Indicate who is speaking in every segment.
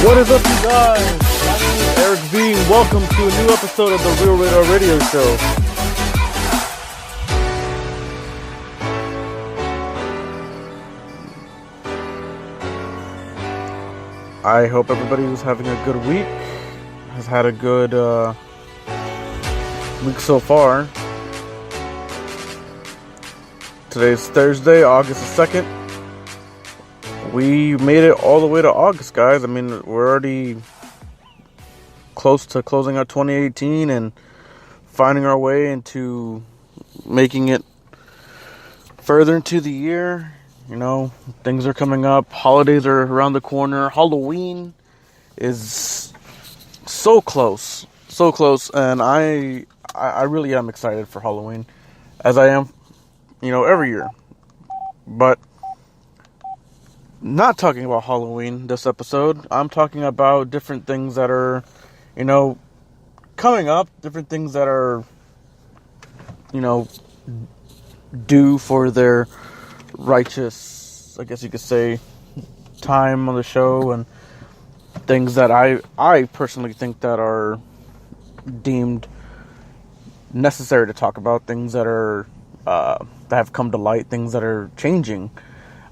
Speaker 1: What is up, you guys? My name is Eric V. Welcome to a new episode of the Real Radar Radio Show. I hope everybody was having a good week, has had a good week so far. Today's Thursday, August the 2nd. We made it all the way to August, guys. I mean, we're already close to closing out 2018 and finding our way into making it further into the year. You know, things are coming up. Holidays are around the corner. Halloween is so close. So close. And I really am excited for Halloween, as I am, every year. But not talking about Halloween this episode. I'm talking about different things that are, coming up. Different things that are, due for their righteous, I guess you could say, time on the show, and things that I personally think that are deemed necessary to talk about, things that are that have come to light, things that are changing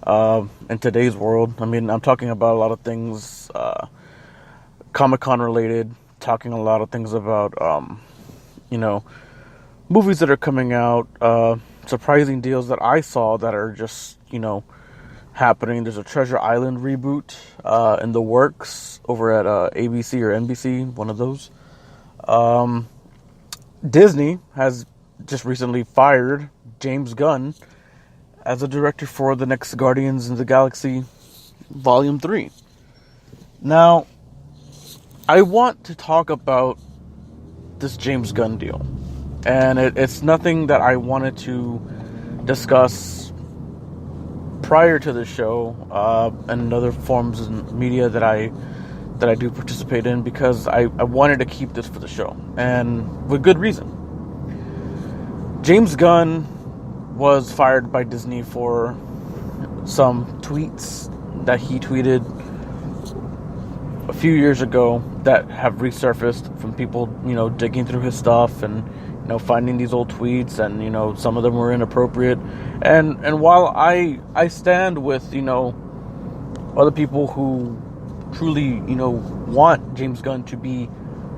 Speaker 1: in today's world. I mean, I'm talking about a lot of things Comic-Con related, talking a lot of things about movies that are coming out, surprising deals that I saw that are just, happening. There's a Treasure Island reboot in the works over at ABC or NBC, one of those. Disney has just recently fired James Gunn as a director for the next Guardians of the Galaxy Volume 3. Now, I want to talk about this James Gunn deal. And it's nothing that I wanted to discuss prior to the show and other forms of media that I do participate in, because I wanted to keep this for the show, and with good reason. James Gunn was fired by Disney for some tweets that he tweeted a few years ago that have resurfaced from people, digging through his stuff and finding these old tweets, and some of them were inappropriate. And while I stand with other people who truly want James Gunn to be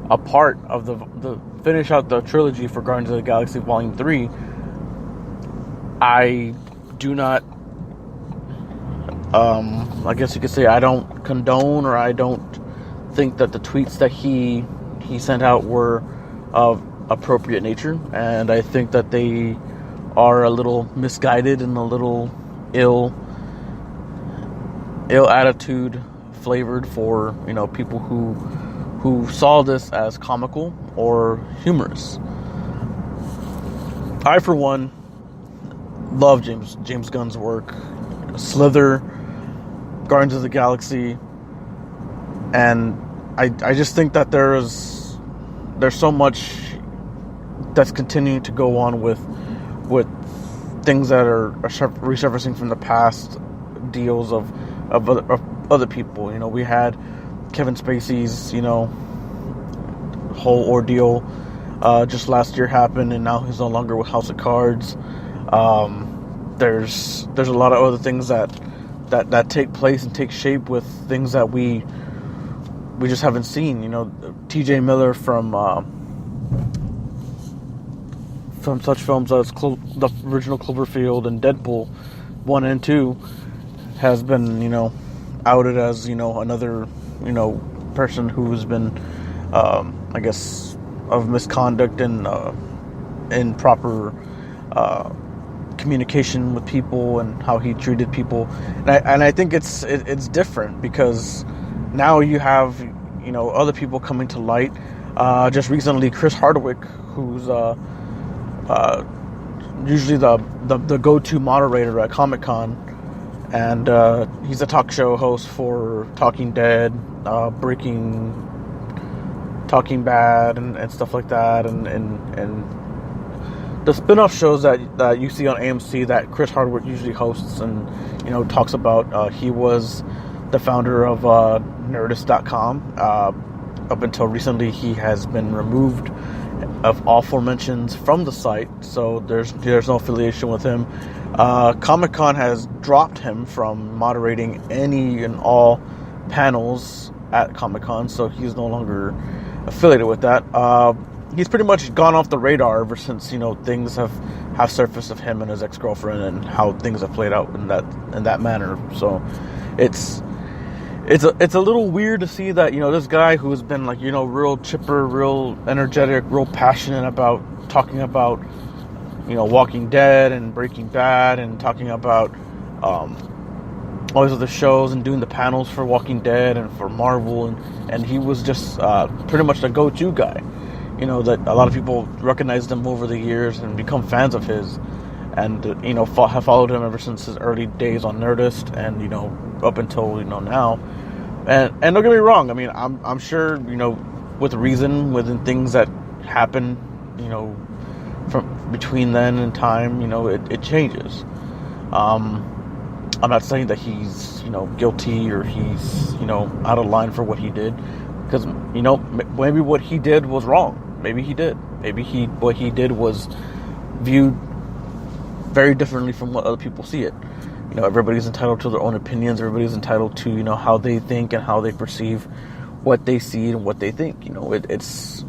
Speaker 1: a part of the finish out the trilogy for Guardians of the Galaxy Volume 3, I do not I guess you could say I don't condone, or I don't think that the tweets that he sent out were of appropriate nature, and I think that they are a little misguided and a little ill attitude flavored for people who saw this as comical or humorous. I, for one, love James Gunn's work. Slither, Guardians of the Galaxy, and I just think that there's so much that's continuing to go on with things that are resurfacing from the past deals of other people. We had Kevin Spacey's whole ordeal just last year happened, and now he's no longer with House of Cards. There's a lot of other things that take place and take shape with things that we just haven't seen. TJ Miller from such films as the original Cloverfield and Deadpool 1 and 2 has been outed as another person who has been I guess of misconduct and improper communication with people, and how he treated people. And I think it's different, because now you have other people coming to light. Just recently, Chris Hardwick, who's usually the go-to moderator at Comic-Con, and he's a talk show host for Talking Dead, Talking Bad, and stuff like that, and the spin-off shows that you see on AMC that Chris Hardwick usually hosts and talks about. He was the founder of Nerdist.com. Up until recently, he has been removed of all aforementions from the site, so there's no affiliation with him. Comic-Con has dropped him from moderating any and all panels at Comic-Con, so he's no longer affiliated with that. He's pretty much gone off the radar ever since, things have surfaced of him and his ex-girlfriend and how things have played out in that manner. So it's a little weird to see that, this guy who has been like, real chipper, real energetic, real passionate about talking about, Walking Dead and Breaking Bad, and talking about all these other shows and doing the panels for Walking Dead and for Marvel, and he was just pretty much the go-to guy. That a lot of people recognized him over the years and become fans of his, and have followed him ever since his early days on Nerdist, and up until now. And don't get me wrong, I mean, I'm sure with reason, within things that happen, from between then and time, it changes. I'm not saying that he's guilty or he's out of line for what he did, because maybe what he did was wrong. Maybe he did. Maybe what he did was viewed very differently from what other people see it. Everybody's entitled to their own opinions. Everybody's entitled to how they think and how they perceive what they see and what they think. It's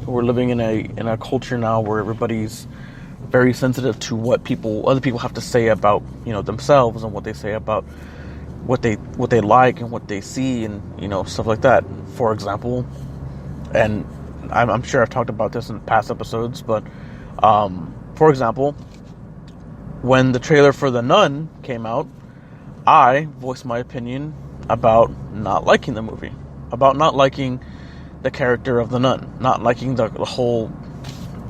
Speaker 1: we're living in a culture now where everybody's very sensitive to what other people have to say about themselves, and what they say about what they like and what they see, and stuff like that. For example, and I'm sure I've talked about this in past episodes, but for example, when the trailer for The Nun came out, I voiced my opinion about not liking the movie, about not liking the character of the nun, not liking the whole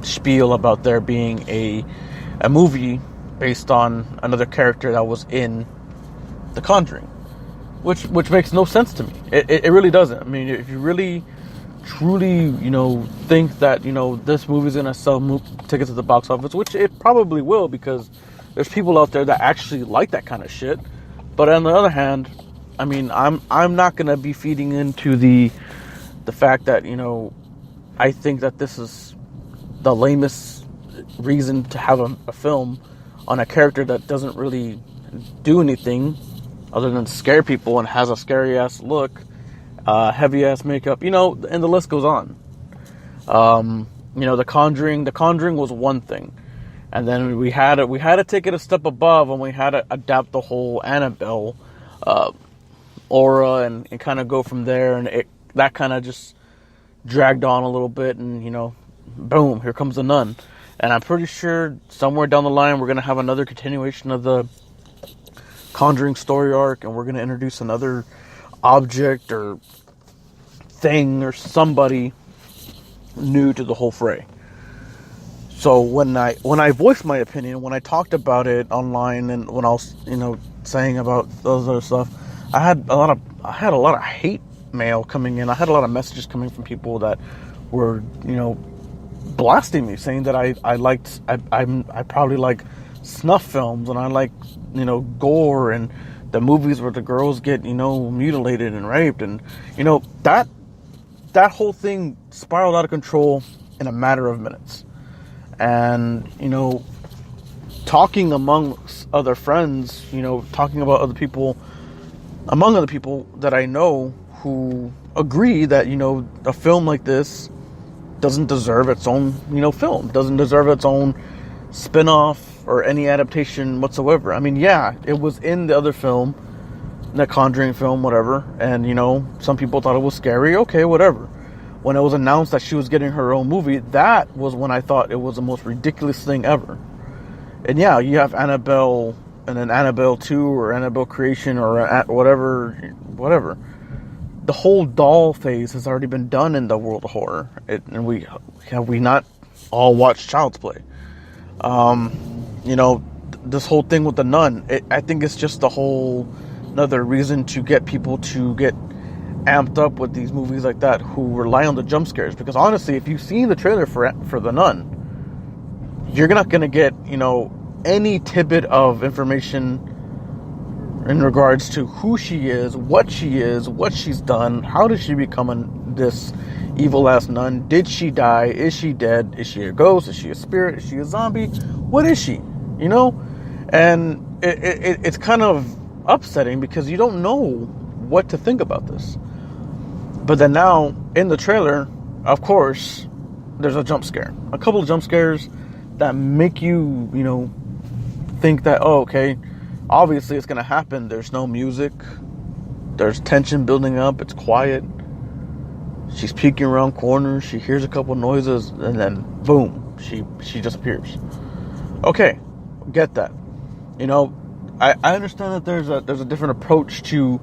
Speaker 1: spiel about there being a movie based on another character that was in The Conjuring, which makes no sense to me. It really doesn't. I mean, if you really truly think that this movie's gonna sell tickets at the box office, which it probably will, because there's people out there that actually like that kind of shit. But on the other hand, I mean, I'm not gonna be feeding into the fact that I think that this is the lamest reason to have a film on a character that doesn't really do anything other than scare people and has a scary ass look, heavy ass makeup, and the list goes on. The Conjuring was one thing, and then we had to take it a step above, and we had to adapt the whole Annabelle aura and kind of go from there, and that kind of just dragged on a little bit, and boom, here comes the Nun. And I'm pretty sure somewhere down the line we're going to have another continuation of the Conjuring story arc, and we're going to introduce another object or thing or somebody new to the whole fray. So when I voiced my opinion, when I talked about it online, and when I was saying about those other stuff, I had a lot of hate mail coming in. I had a lot of messages coming from people that were blasting me, saying that I probably like snuff films, and I like gore, and the movies where the girls get mutilated and raped, and that whole thing spiraled out of control in a matter of minutes. And talking amongst other friends, talking about among other people that I know who agree that a film like this doesn't deserve its own film, doesn't deserve its own spin-off or any adaptation whatsoever. I mean, yeah, it was in the other film, the Conjuring film, whatever, and some people thought it was scary. Okay, whatever. When it was announced that she was getting her own movie, that was when I thought it was the most ridiculous thing ever. And yeah, you have Annabelle, and then Annabelle 2 or Annabelle Creation or whatever. The whole doll phase has already been done in the world of horror. And we not all watched Child's Play. This whole thing with the Nun, I think it's just another reason to get people to get amped up with these movies like that who rely on the jump scares. Because honestly, if you've seen the trailer for the Nun, you're not going to get any tidbit of information in regards to who she is, what she's done, how did she become this evil ass nun? Did she die? Is she dead? Is she a ghost? Is she a spirit? Is she a zombie? What is she? You know? And it's kind of upsetting because you don't know what to think about this. But then now, in the trailer, of course, there's a jump scare. A couple of jump scares that make you, think that, oh, okay, obviously it's going to happen. There's no music. There's tension building up. It's quiet. She's peeking around corners. She hears a couple noises, and then, boom, she disappears. Okay, get that. I understand that there's a different approach to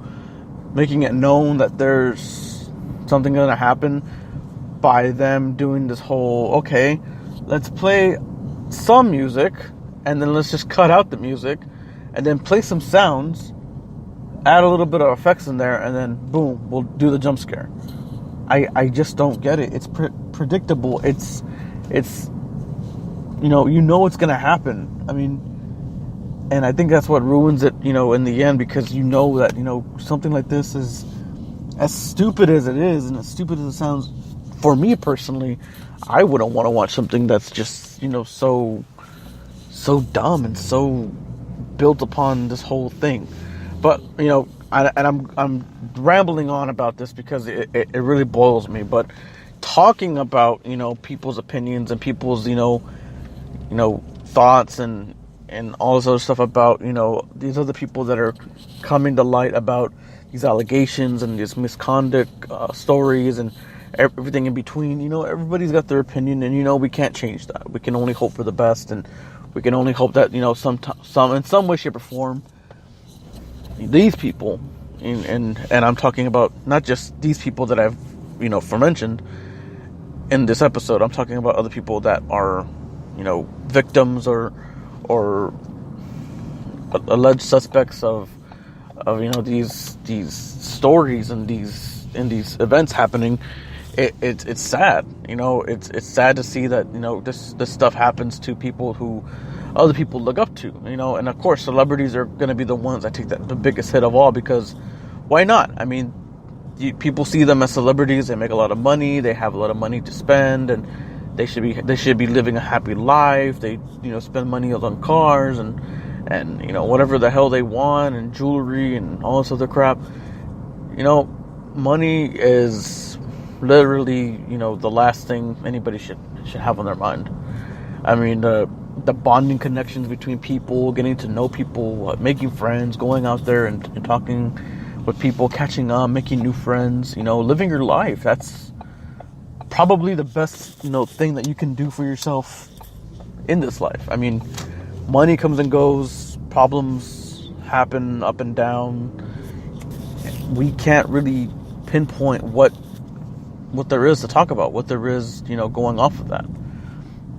Speaker 1: making it known that there's something going to happen by them doing this whole, okay, let's play some music, and then let's just cut out the music, and then play some sounds, add a little bit of effects in there, and then boom, we'll do the jump scare. I just don't get it. It's predictable. It's it's going to happen. I mean, and I think that's what ruins it, in the end, because that, something like this is, as stupid as it is, and as stupid as it sounds, for me personally, I wouldn't want to watch something that's just, so dumb and so built upon this whole thing. But, I'm rambling on about this because it really boils me. But talking about, people's opinions and people's, thoughts and all this other stuff about, these other people that are coming to light about these allegations and these misconduct stories and everything in between, everybody's got their opinion, and, we can't change that. We can only hope for the best, and we can only hope that, some in some way, shape, or form, these people, and I'm talking about not just these people that I've, mentioned in this episode. I'm talking about other people that are, victims or alleged suspects of these stories and these events happening. It's sad, it's sad to see that, this stuff happens to people who other people look up to, and of course celebrities are going to be the ones that take the biggest hit of all, because why not? I mean, people see them as celebrities. They make a lot of money. They have a lot of money to spend, and they should be living a happy life. They, spend money on cars and whatever the hell they want, and jewelry and all this other crap. Money is literally, the last thing anybody should have on their mind. I mean, the bonding connections between people, getting to know people, making friends, going out there and talking with people, catching up, making new friends, living your life. That's probably the best, thing that you can do for yourself in this life. I mean, money comes and goes, problems happen up and down. We can't really pinpoint what there is to talk about, what there is, going off of that.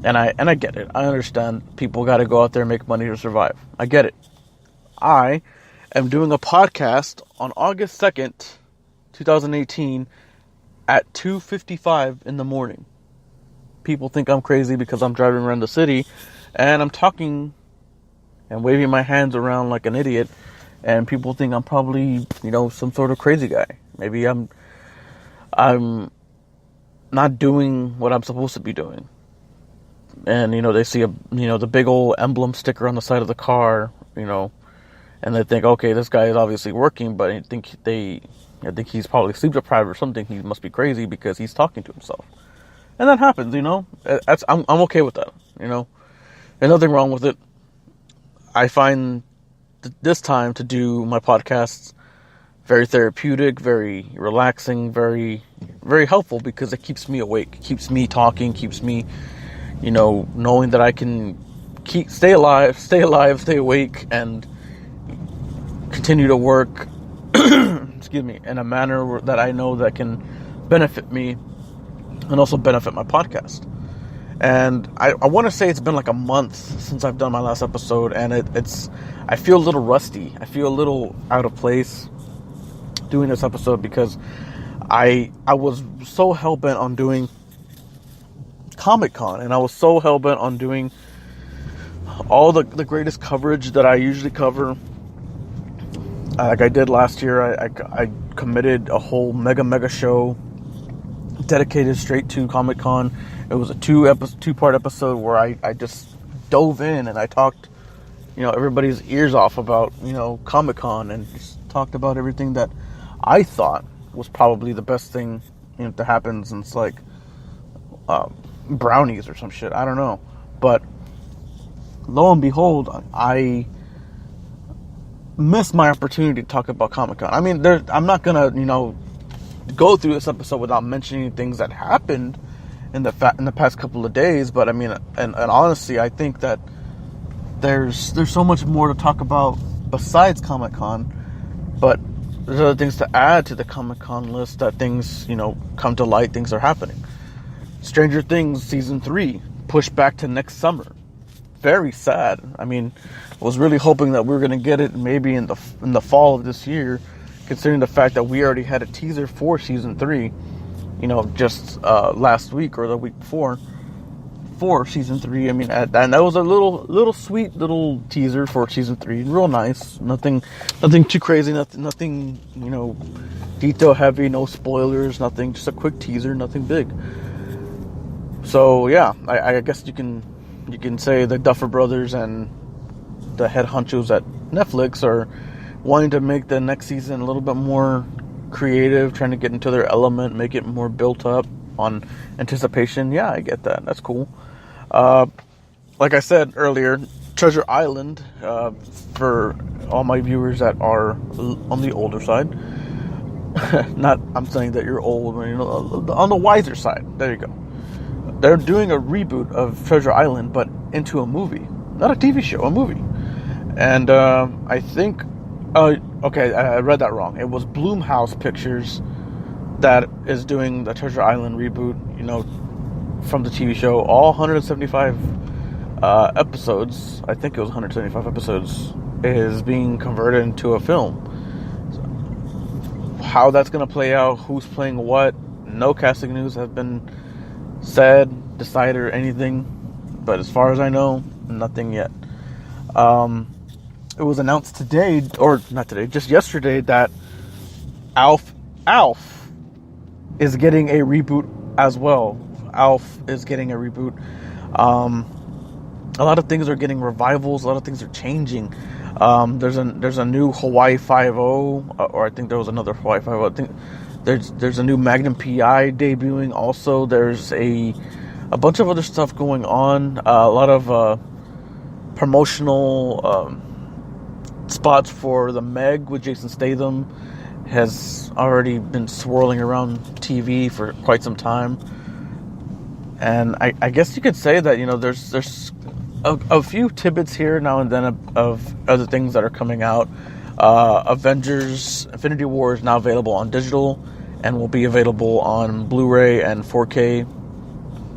Speaker 1: And I get it. I understand people got to go out there and make money to survive. I get it. I am doing a podcast on August 2nd, 2018 at 2:55 in the morning. People think I'm crazy because I'm driving around the city and I'm talking and waving my hands around like an idiot, and people think I'm probably, some sort of crazy guy. Maybe I'm not doing what I'm supposed to be doing. And, they see the big old emblem sticker on the side of the car, and they think, okay, this guy is obviously working, but I think he's probably sleep deprived or something. He must be crazy because he's talking to himself. And that happens, I'm okay with that, There's nothing wrong with it. I find this time to do my podcasts very therapeutic, very relaxing, very, very helpful, because it keeps me awake, keeps me talking, keeps me, knowing that I can stay alive, stay awake, and continue to work, excuse me, in a manner that I know that can benefit me and also benefit my podcast. And I want to say it's been like a month since I've done my last episode, and I feel a little rusty. I feel a little out of place doing this episode because I was so hell-bent on doing Comic-Con, and I was so hell-bent on doing all the greatest coverage that I usually cover like I did last year. I committed a whole mega show dedicated straight to Comic-Con. It was a two-part episode where I just dove in and I talked, everybody's ears off about, Comic-Con, and just talked about everything that I thought was probably the best thing, to happen since, like, brownies or some shit. I don't know. But lo and behold, I missed my opportunity to talk about Comic-Con. I mean, I'm not gonna, go through this episode without mentioning things that happened in the past couple of days. But I mean, and honestly, I think that there's so much more to talk about besides Comic-Con. But there's other things to add to the Comic-Con list, that things, come to light, things are happening. Stranger Things Season 3 pushed back to next summer. Very sad. I mean, I was really hoping that we were going to get it maybe in the fall of this year, considering the fact that we already had a teaser for Season 3, just last week or the week before, for Season 3. I mean, and that was a little sweet little teaser for Season 3. Real nice. Nothing too crazy. Nothing, detail heavy. No spoilers. Nothing. Just a quick teaser. Nothing big. So yeah, I guess you can say the Duffer Brothers and the head honchos at Netflix are wanting to make the next season a little bit more creative, trying to get into their element, make it more built up on anticipation. Yeah, I get that. That's cool. Like I said earlier, Treasure Island, for all my viewers that are on the older side. I'm saying that you're old, on the wiser side. There you go. They're doing a reboot of Treasure Island, but into a movie. Not a TV show, a movie. And I think... okay, I read that wrong. It was Blumhouse Pictures that is doing the Treasure Island reboot, from the TV show. All 175 episodes, I think it was 175 episodes, is being converted into a film. So how that's going to play out, who's playing what, no casting news has been said, decided, or anything, but as far as I know, nothing yet. It was announced today, or not today, just yesterday, that Alf is getting a reboot as well. Alf is getting a reboot. A lot of things are getting revivals. A lot of things are changing. There's a new Hawaii 5-0, or I think there was another Hawaii 5-0. I think there's a new Magnum PI debuting. Also, there's a bunch of other stuff going on. A lot of promotional spots for the Meg with Jason Statham has already been swirling around TV for quite some time. And I guess you could say that, there's a few tidbits here now and then of other things that are coming out. Avengers Infinity War is now available on digital and will be available on Blu-ray and 4K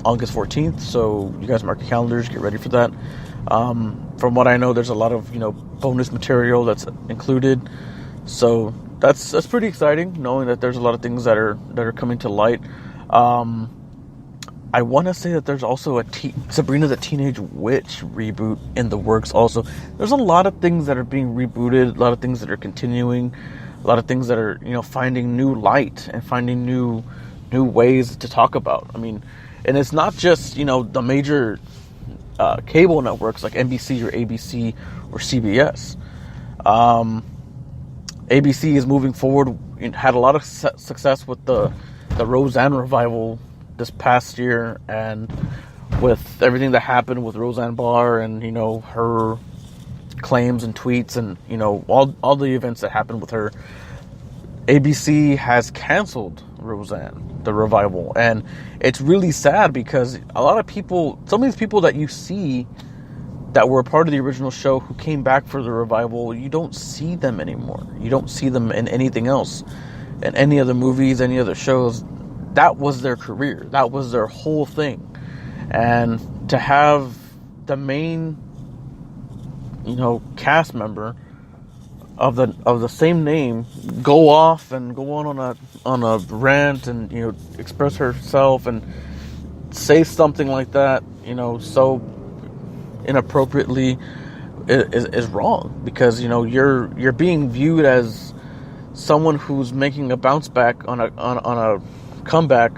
Speaker 1: August 14th. So you guys mark your calendars, get ready for that. From what I know, there's a lot of, bonus material that's included. So that's pretty exciting, knowing that there's a lot of things that are coming to light. I want to say that there's also a Sabrina the Teenage Witch reboot in the works also. There's a lot of things that are being rebooted, a lot of things that are continuing, a lot of things that are, finding new light and finding new ways to talk about. I mean, and it's not just, the major cable networks like NBC or ABC or CBS. ABC is moving forward. It had a lot of success with the Roseanne revival this past year, and with everything that happened with Roseanne Barr and her claims and tweets and all the events that happened with her, ABC has canceled Roseanne, the revival. And it's really sad because a lot of people, some of these people that you see that were a part of the original show who came back for the revival, you don't see them anymore. You don't see them in anything else, in any other movies, any other shows. That was their career. That was their whole thing. And to have the main, cast member of the same name go off and go on a rant and express herself and say something like that, so inappropriately, is wrong, because you're being viewed as someone who's making a bounce back on a comeback,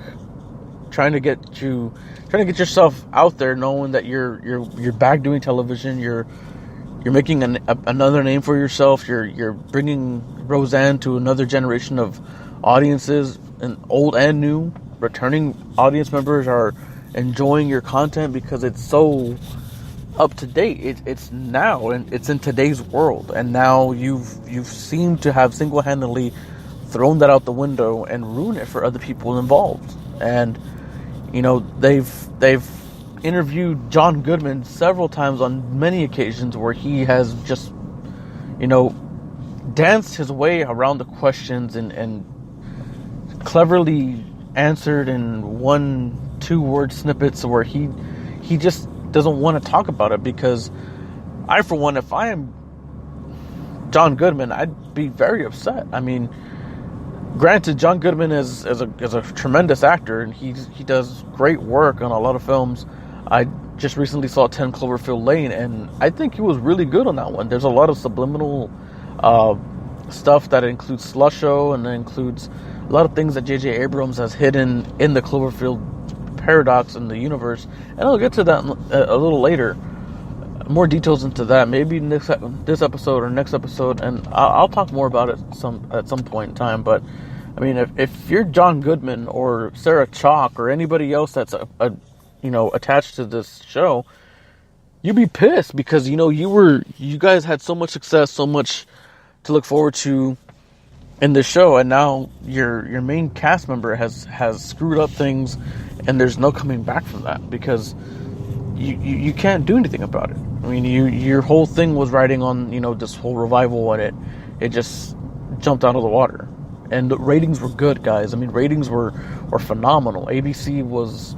Speaker 1: trying to get yourself out there, knowing that you're back doing television. You're making another name for yourself. You're bringing Roseanne to another generation of audiences, and old and new. Returning audience members are enjoying your content because it's so up to date. It's now, and it's in today's world. And now you've seemed to have single-handedly thrown that out the window and ruined it for other people involved. And they've interviewed John Goodman several times on many occasions where he has just danced his way around the questions and cleverly answered in 1-2 word snippets where he just doesn't want to talk about it. Because I, for one, if I am John Goodman, I'd be very upset. I mean, granted, John Goodman is a tremendous actor, and he does great work on a lot of films. I just recently saw 10 Cloverfield Lane, and I think he was really good on that one. There's a lot of subliminal stuff that includes Slush Show, and it includes a lot of things that J.J. Abrams has hidden in the Cloverfield paradox in the universe. And I'll get to that a little later. More details into that, maybe this episode or next episode, and I'll talk more about it at some point in time. But I mean, if you're John Goodman or Sarah Chalke or anybody else that's attached to this show, you'd be pissed, because you guys had so much success, so much to look forward to in this show, and now your main cast member has screwed up things, and there's no coming back from that, because you can't do anything about it. I mean, your whole thing was riding on this whole revival, and it just jumped out of the water. And the ratings were good, guys. I mean, ratings were phenomenal. ABC was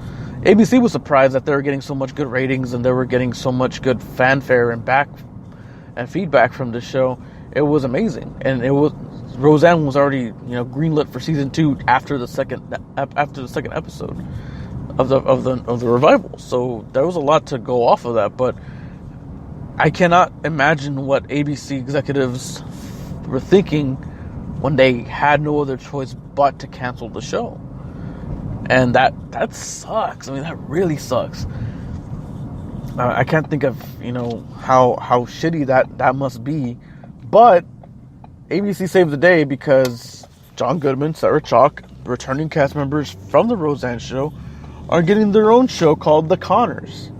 Speaker 1: surprised that they were getting so much good ratings, and they were getting so much good fanfare and feedback from this show. It was amazing, and Roseanne was already greenlit for season 2 after the second episode of the revival. So there was a lot to go off of that, but I cannot imagine what ABC executives were thinking when they had no other choice but to cancel the show. And that sucks. I mean, that really sucks. I can't think of how shitty that must be, but ABC saved the day, because John Goodman, Sarah Chalke, returning cast members from the Roseanne show, are getting their own show called The Conners.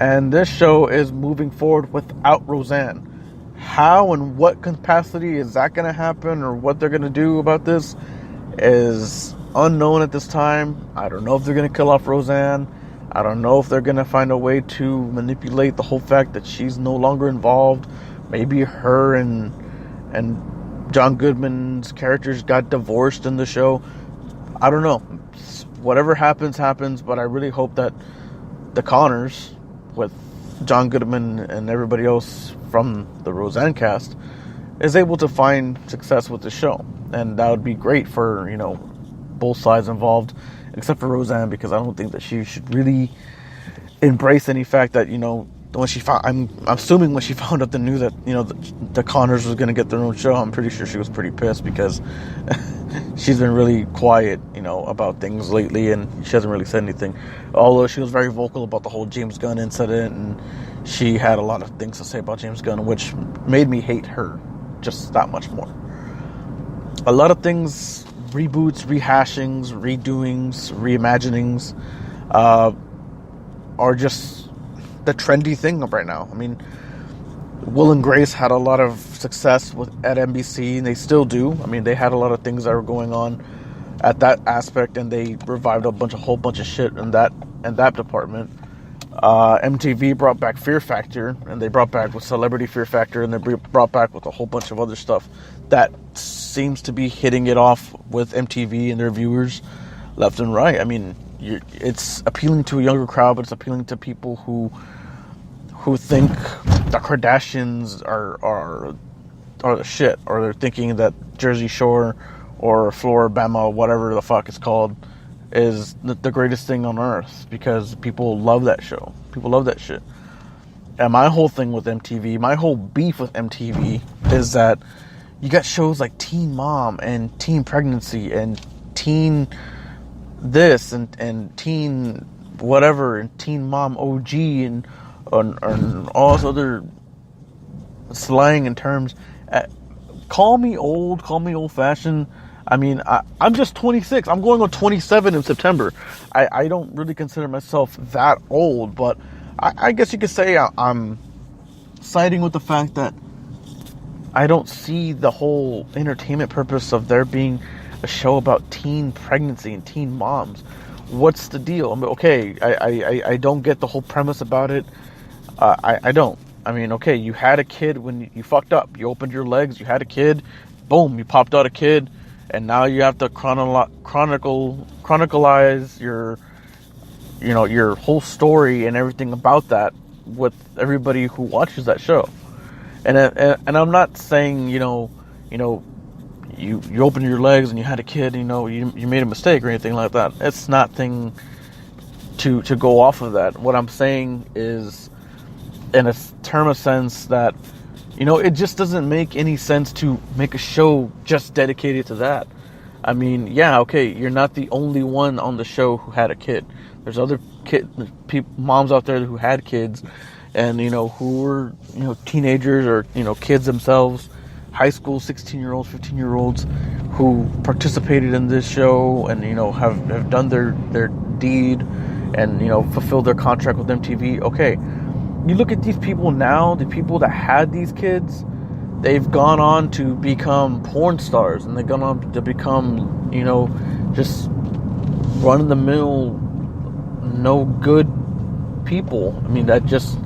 Speaker 1: And this show is moving forward without Roseanne. How and what capacity is that going to happen, or what they're going to do about this, is unknown at this time. I don't know if they're going to kill off Roseanne. I don't know if they're going to find a way to manipulate the whole fact that she's no longer involved. Maybe her and John Goodman's characters got divorced in the show. I don't know. Whatever happens, but I really hope that The Conners, with John Goodman and everybody else from the Roseanne cast, is able to find success with the show. And that would be great for, both sides involved, except for Roseanne, because I don't think that she should really embrace any fact that, when she found, I'm assuming when she found out the news that, the Conners was going to get their own show, I'm pretty sure she was pretty pissed, because she's been really quiet, about things lately, and she hasn't really said anything. Although she was very vocal about the whole James Gunn incident, and she had a lot of things to say about James Gunn, which made me hate her just that much more. A lot of things, reboots, rehashings, redoings, reimaginings, are just the trendy thing right now. I mean, Will and Grace had a lot of success at NBC, and they still do. I mean, they had a lot of things that were going on at that aspect, and they revived a whole bunch of shit in that department. MTV brought back Fear Factor, and they brought back with Celebrity Fear Factor, and they brought back with a whole bunch of other stuff that seems to be hitting it off with MTV and their viewers left and right. I mean, it's appealing to a younger crowd, but it's appealing to people who think the Kardashians are the shit, or they're thinking that Jersey Shore or Floribama, whatever the fuck it's called, is the greatest thing on earth, because people love that show. People love that shit. And my whole thing with MTV, my whole beef with MTV is that you got shows like Teen Mom and Teen Pregnancy and Teen this and Teen whatever and Teen Mom OG and all this other slang and terms. Call me old, call me old-fashioned. I mean, I'm just 26. I'm going on 27 in September. I don't really consider myself that old, but I guess you could say I'm siding with the fact that I don't see the whole entertainment purpose of there being a show about teen pregnancy and teen moms. What's the deal? I mean, okay, I don't get the whole premise about it. I don't. I mean, okay, you had a kid when you fucked up. You opened your legs, you had a kid, boom, you popped out a kid, and now you have to chronicleize your whole story and everything about that with everybody who watches that show. And I'm not saying you opened your legs and you had a kid, you made a mistake or anything like that. It's nothing to go off of that. What I'm saying is, in a term of sense, that it just doesn't make any sense to make a show just dedicated to that. I mean, yeah, okay, you're not the only one on the show who had a kid. There's other moms out there who had kids, and who were teenagers or kids themselves, high school 16-year-olds, 15-year-olds who participated in this show and have done their deed and fulfilled their contract with MTV. Okay, you look at these people now, the people that had these kids, they've gone on to become porn stars, and they've gone on to become, just run-of-the-mill, no good people. I mean, that just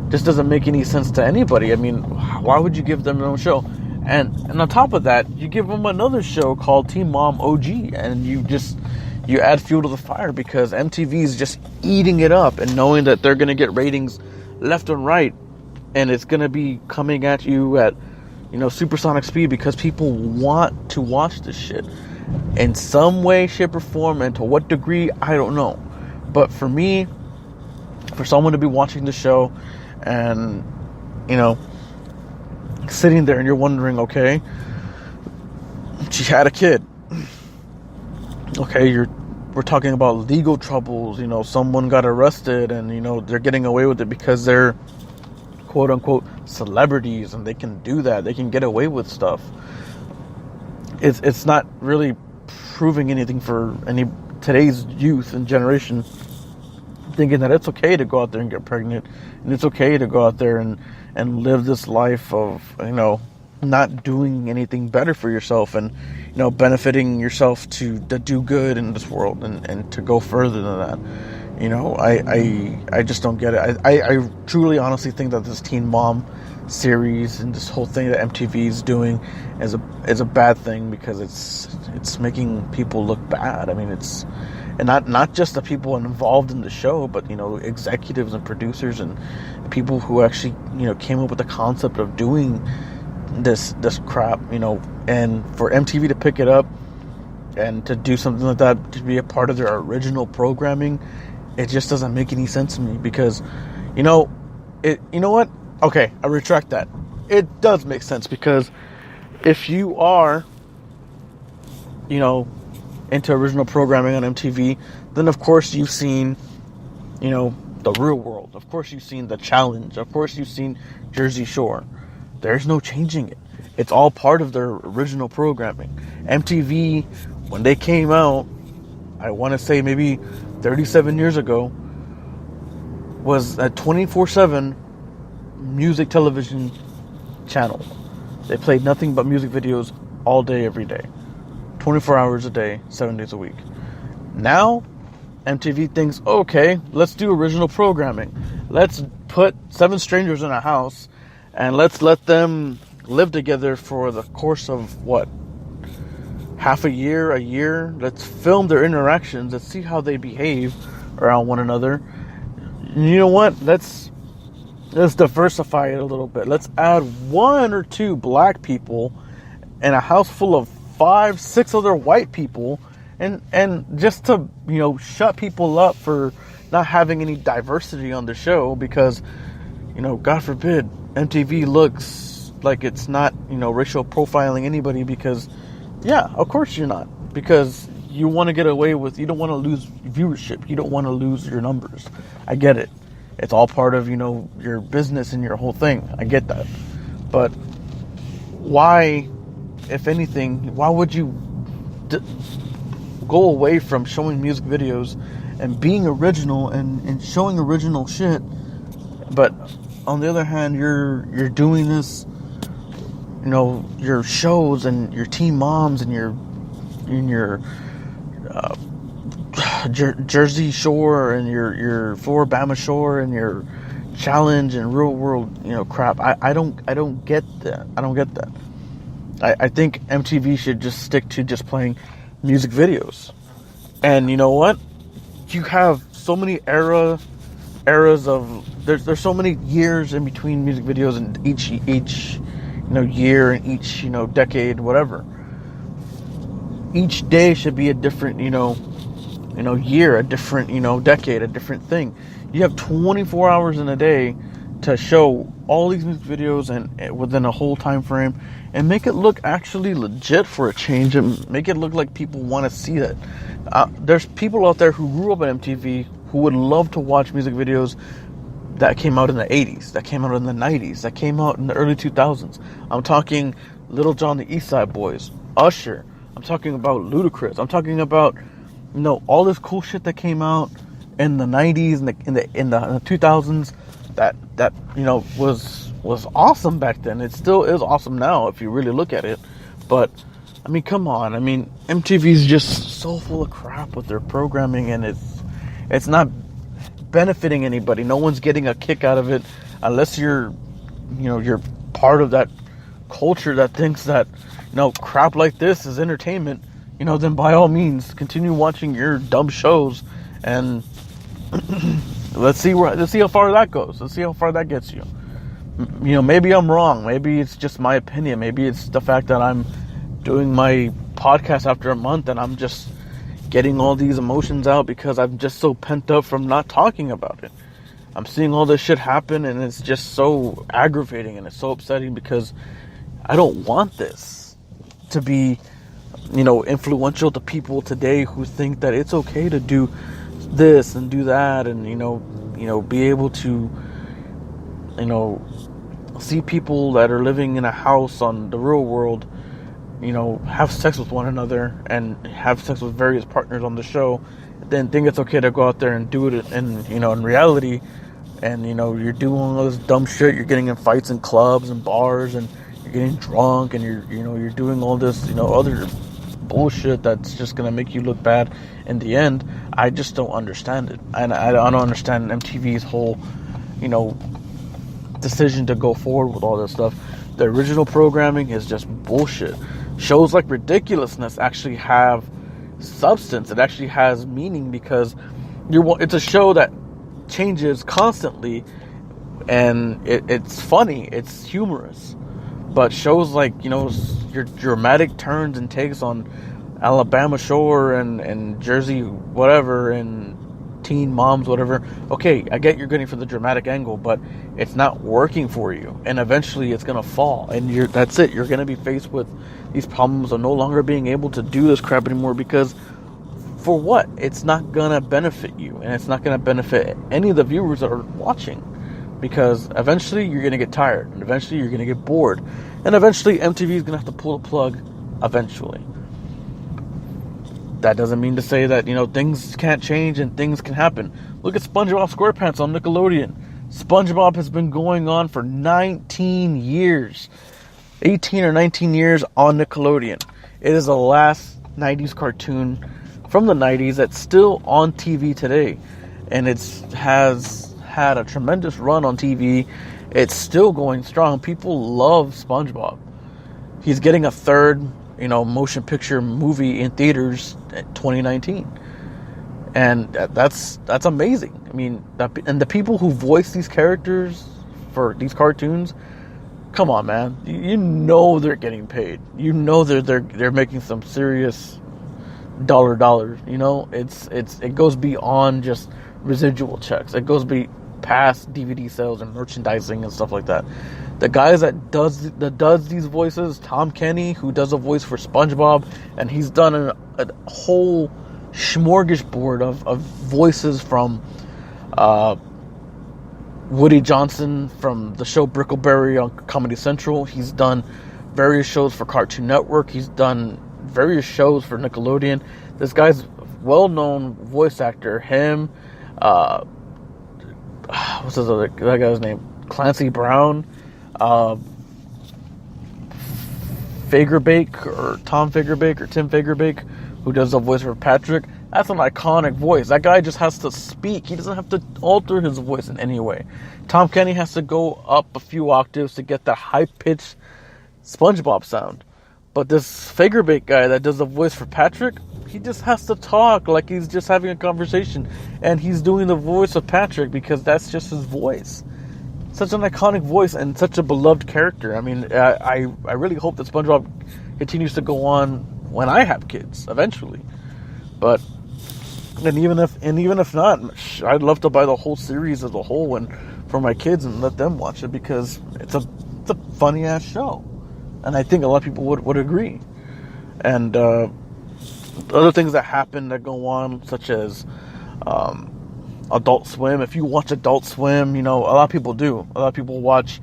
Speaker 1: doesn't make any sense to anybody. I mean, why would you give them their own show? And on top of that, you give them another show called Teen Mom OG, and you add fuel to the fire because MTV is just eating it up and knowing that they're going to get ratings left and right, and it's going to be coming at you at supersonic speed because people want to watch this shit in some way, shape, or form, and to what degree, I don't know. But for me, for someone to be watching the show and sitting there and you're wondering, okay, she had a kid, okay, we're talking about legal troubles, someone got arrested and, they're getting away with it because they're quote unquote celebrities and they can do that. They can get away with stuff. It's not really proving anything for today's youth and generation, thinking that it's okay to go out there and get pregnant and it's okay to go out there and live this life of, not doing anything better for yourself and, benefiting yourself to do good in this world and to go further than that. I just don't get it. I truly honestly think that this Teen Mom series and this whole thing that MTV is doing is a bad thing because it's making people look bad. I mean, and not just the people involved in the show, but executives and producers and people who actually came up with the concept of doing this crap, and for MTV to pick it up and to do something like that, to be a part of their original programming, it just doesn't make any sense to me because you know what, okay, I retract that. It does make sense because if you are into original programming on MTV, then of course you've seen The Real World, of course you've seen The Challenge, of course you've seen Jersey Shore. There's no changing it. It's all part of their original programming. MTV, when they came out, I want to say maybe 37 years ago, was a 24/7 music television channel. They played nothing but music videos all day, every day. 24 hours a day, 7 days a week. Now, MTV thinks, okay, let's do original programming. Let's put 7 strangers in a house and let's let them live together for the course of half a year. Let's film their interactions. Let's see how they behave around one another. And you know what? Let's diversify it a little bit. Let's add 1 or 2 black people and a house full of 5, 6 other white people, and just to shut people up for not having any diversity on the show because God forbid, MTV looks like it's not, racial profiling anybody because, yeah, of course you're not. Because you want to get away with, you don't want to lose viewership. You don't want to lose your numbers. I get it. It's all part of, your business and your whole thing. I get that. But why, if anything, why would you go away from showing music videos and being original and showing original shit, but on the other hand, you're doing this, your shows and your teen moms and your Jersey Shore and your Floribama Shore and your challenge and real world, crap. I don't get that. I don't get that. I think MTV should just stick to just playing music videos. And you know what? You have so many eras of there's so many years in between music videos, and each year and each decade, whatever. Each day should be a different year, a different decade, a different thing. You have 24 hours in a day to show all these music videos and within a whole time frame, and make it look actually legit for a change, and make it look like people want to see that. There's people out there who grew up on MTV who would love to watch music videos that came out in the 80s, that came out in the 90s, that came out in the early 2000s. I'm talking Little John the East Side Boys, Usher. I'm talking about Ludacris. I'm talking about all this cool shit that came out in the 90s and in the 2000s that was awesome back then. It still is awesome now if you really look at it. But I mean, come on. I mean, MTV's just so full of crap with their programming, and it's not benefiting anybody. No one's getting a kick out of it unless you're part of that culture that thinks that crap like this is entertainment. Then by all means continue watching your dumb shows, and let's see how far that goes. Let's see how far that gets you. Maybe I'm wrong. Maybe it's just my opinion. Maybe it's the fact that I'm doing my podcast after a month and I'm just getting all these emotions out because I'm just so pent up from not talking about it. I'm seeing all this shit happen, and it's just so aggravating and it's so upsetting because I don't want this to be, influential to people today who think that it's okay to do this and do that, and be able to see people that are living in a house on the real world have sex with one another and have sex with various partners on the show, then think it's okay to go out there and do it in reality, and you're doing all this dumb shit. You're getting in fights in clubs and bars, and you're getting drunk, and you're doing all this other bullshit that's just gonna make you look bad in the end. I just don't understand it, and I don't understand MTV's whole decision to go forward with all this stuff. The original programming is just bullshit. Shows like Ridiculousness actually have substance. It actually has meaning because it's a show that changes constantly, and it's funny, it's humorous. But shows like your dramatic turns and takes on Alabama Shore and Jersey whatever and teen moms whatever, okay, I get you're getting for the dramatic angle, but it's not working for you, and eventually it's gonna fall, and that's it. You're gonna be faced with these problems of no longer being able to do this crap anymore, because for what? It's not gonna benefit you, and it's not gonna benefit any of the viewers that are watching, because eventually you're gonna get tired, and eventually you're gonna get bored, and eventually MTV is gonna have to pull the plug eventually. That doesn't mean to say that things can't change and things can happen. Look at SpongeBob SquarePants on Nickelodeon. SpongeBob has been going on for 19 years, 18 or 19 years on Nickelodeon. It is the last 90s cartoon from the 90s that's still on TV today, and it has had a tremendous run on TV. It's still going strong. People love SpongeBob. He's getting a third motion picture movie in theaters in 2019, and that's amazing. I mean, and the people who voice these characters for these cartoons, come on, man, they're getting paid. They're making some serious dollars. It goes beyond just residual checks. It goes past DVD sales and merchandising and stuff like that. The guys that does these voices, Tom Kenny, who does a voice for SpongeBob, and he's done a whole smorgasbord of voices from Woody Johnson from the show Brickleberry on Comedy Central. He's done various shows for Cartoon Network. He's done various shows for Nickelodeon. This guy's a well-known voice actor. Him, what's that guy's name? Clancy Brown, Fagerbake, or Tom Fagerbake, or Tim Fagerbake, who does the voice for Patrick. That's an iconic voice. That guy just has to speak. He doesn't have to alter his voice in any way. Tom Kenny has to go up a few octaves to get that high-pitched SpongeBob sound. But this Fagerbake guy that does the voice for Patrick, he just has to talk like he's just having a conversation. And he's doing the voice of Patrick because that's just his voice. Such an iconic voice and such a beloved character. I mean, I really hope that SpongeBob continues to go on when I have kids, eventually. But... And even if not, I'd love to buy the whole series as a whole and for my kids and let them watch it, because it's a funny ass show, and I think a lot of people would agree. And other things that happen that go on, such as Adult Swim. If you watch Adult Swim, a lot of people do. A lot of people watch,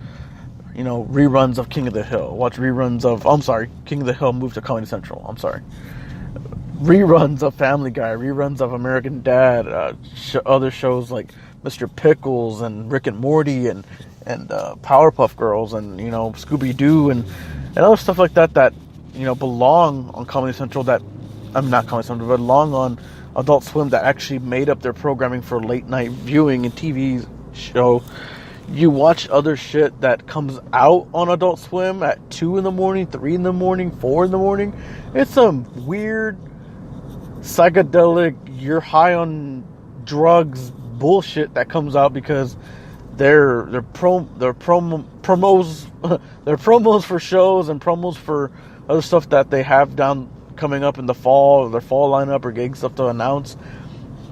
Speaker 1: reruns of King of the Hill. Watch reruns of King of the Hill moved to Comedy Central. I'm sorry. Reruns of Family Guy, reruns of American Dad, other shows like Mr. Pickles and Rick and Morty and Powerpuff Girls and Scooby-Doo and other stuff like that belong on Comedy Central, that I'm not Comedy Central, but belong on Adult Swim, that actually made up their programming for late night viewing and TV show. You watch other shit that comes out on Adult Swim at 2 in the morning, 3 in the morning, 4 in the morning. It's some weird psychedelic, you're high on drugs bullshit that comes out because they're promos they're promos for shows and promos for other stuff that they have coming up in the fall, their fall lineup or gig stuff to announce.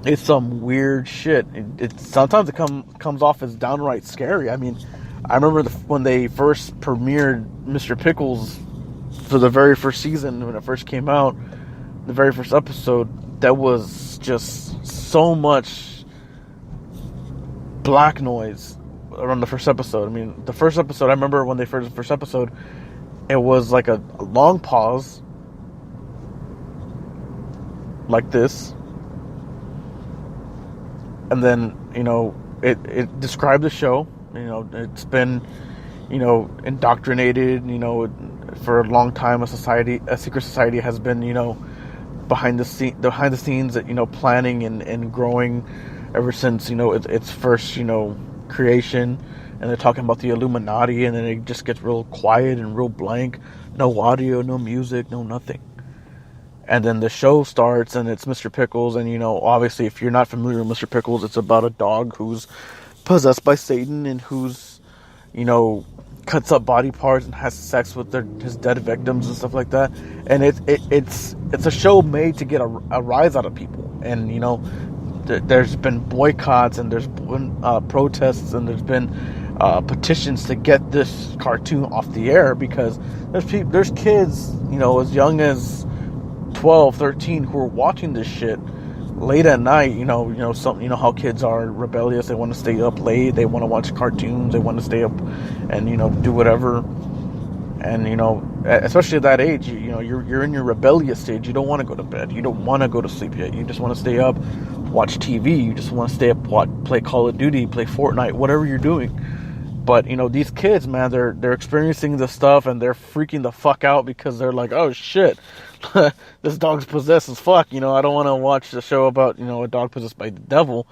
Speaker 1: It's some weird shit. Sometimes it comes off as downright scary. I mean, I remember when they first premiered Mr. Pickles for the very first season, when it first came out, the very first episode, there was just so much black noise around the first episode. I mean, the first episode, I remember when they first episode, it was like a long pause, like this, and then, it described the show. It's been, indoctrinated, for a long time. A secret society has been, behind the scenes, that, planning and growing ever since, its first, creation. And they're talking about the Illuminati, and then it just gets real quiet and real blank. No audio, no music, no nothing. And then the show starts, and it's Mr. Pickles, and, obviously, if you're not familiar with Mr. Pickles, it's about a dog who's possessed by Satan and who's, cuts up body parts and has sex with his dead victims and stuff like that. And it's a show made to get a rise out of people. And, there's been boycotts, and there's been protests, and there's been petitions to get this cartoon off the air, because there's kids, as young as 12, 13 who are watching this shit late at night. How kids are rebellious. They want to stay up late. They want to watch cartoons. They want to stay up and do whatever. And especially at that age, you're in your rebellious stage. You don't want to go to bed. You don't want to go to sleep yet. You just want to stay up, watch TV. You just want to stay up, play Call of Duty, play Fortnite, whatever you're doing. But these kids, man, they're experiencing this stuff, and they're freaking the fuck out because they're like, oh shit, this dog's possessed as fuck. I don't want to watch a show about a dog possessed by the devil.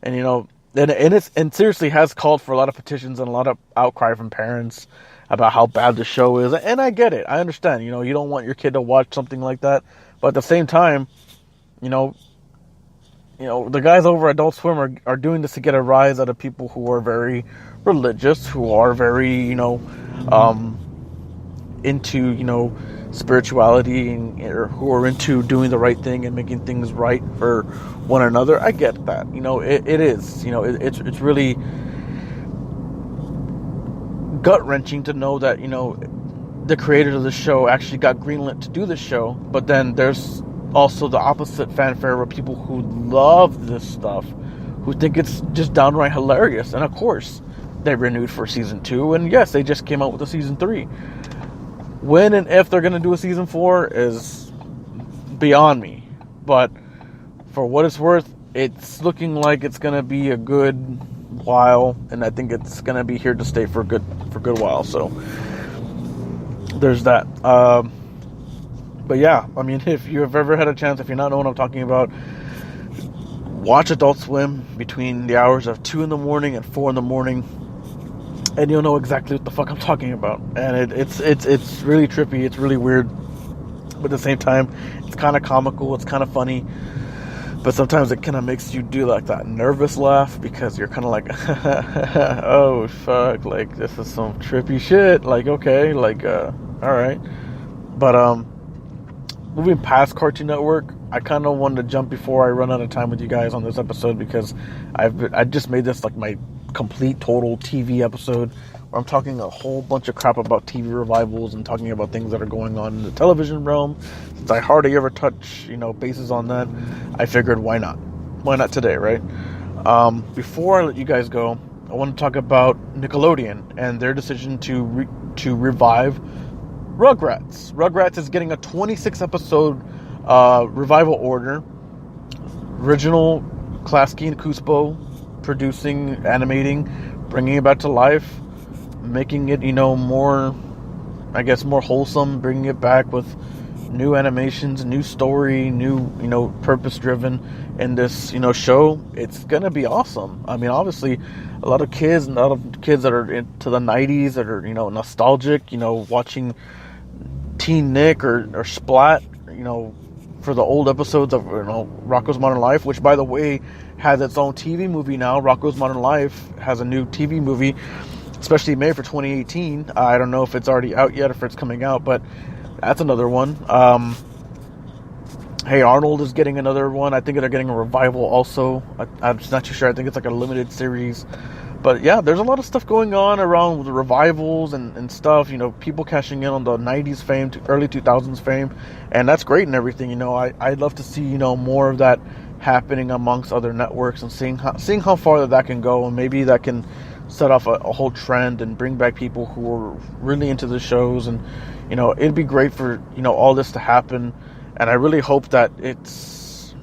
Speaker 1: And and seriously has called for a lot of petitions and a lot of outcry from parents about how bad the show is. And I get it. I understand. You don't want your kid to watch something like that. But at the same time, the guys over at Adult Swim are doing this to get a rise out of people who are very religious, who are very, into, spirituality or who are into doing the right thing and making things right for one another. I get that. It is. It's really gut wrenching to know that the creators of the show actually got greenlit to do this show, but then there's also the opposite fanfare where people who love this stuff, who think it's just downright hilarious, and of course they renewed for season 2, and yes, they just came out with a season 3. When and if they're gonna do a season 4 is beyond me, but for what it's worth, it's looking like it's gonna be a good while, and I think it's gonna be here to stay for a good while. So there's that. But yeah, I mean, if you have ever had a chance, if you not know what I'm talking about, watch Adult Swim between the hours of 2 in the morning and 4 in the morning, and you'll know exactly what the fuck I'm talking about. And it's really trippy, it's really weird, but at the same time, it's kind of comical, it's kind of funny. But sometimes it kind of makes you do like that nervous laugh, because you're kind of like, oh fuck, like this is some trippy shit. Like, okay, like, all right. But moving past Cartoon Network, I kind of wanted to jump before I run out of time with you guys on this episode, because I just made this like my complete total TV episode, where I'm talking a whole bunch of crap about TV revivals and talking about things that are going on in the television realm. Since I hardly ever touch, bases on that, I figured why not? Why not today, right? Before I let you guys go, I want to talk about Nickelodeon and their decision to revive Rugrats. Rugrats is getting a 26 episode revival order. Original Klasky and Kuspo producing, animating, bringing it back to life, making it, more wholesome, bringing it back with new animations, new story, new, purpose-driven in this, show. It's going to be awesome. I mean, obviously, a lot of kids that are into the 90s that are, nostalgic, watching Teen Nick or Splat, for the old episodes of, Rocko's Modern Life, which, by the way, has its own TV movie now. Rocko's Modern Life has a new TV movie, especially made for 2018. I don't know if it's already out yet, if it's coming out, but that's another one. Hey Arnold is getting another one. I think they're getting a revival also. I'm just not too sure. I think it's like a limited series. But yeah, there's a lot of stuff going on around the revivals and stuff. People cashing in on the 90s fame to early 2000s fame. And that's great and everything. I'd love to see, more of that happening amongst other networks, and seeing how far that can go. And maybe that can set off a whole trend and bring back people who are really into the shows. And, it'd be great for, all this to happen. And I really hope that it's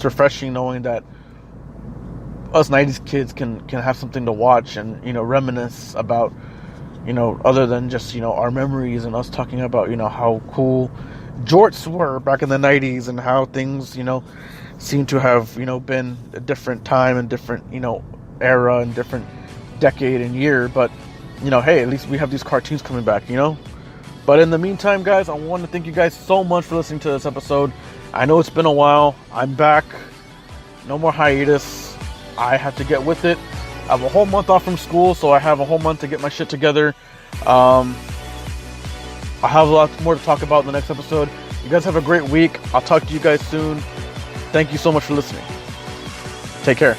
Speaker 1: refreshing knowing that us 90s kids can have something to watch and, reminisce about, other than just, our memories and us talking about, how cool jorts were back in the 90s and how things, seem to have, been a different time and different, era and different decade and year. But, hey, at least we have these cartoons coming back, But in the meantime, guys, I want to thank you guys so much for listening to this episode. I know it's been a while. I'm back. No more hiatus. I have to get with it. I have a whole month off from school, so I have a whole month to get my shit together. I have a lot more to talk about in the next episode. You guys have a great week. I'll talk to you guys soon. Thank you so much for listening. Take care.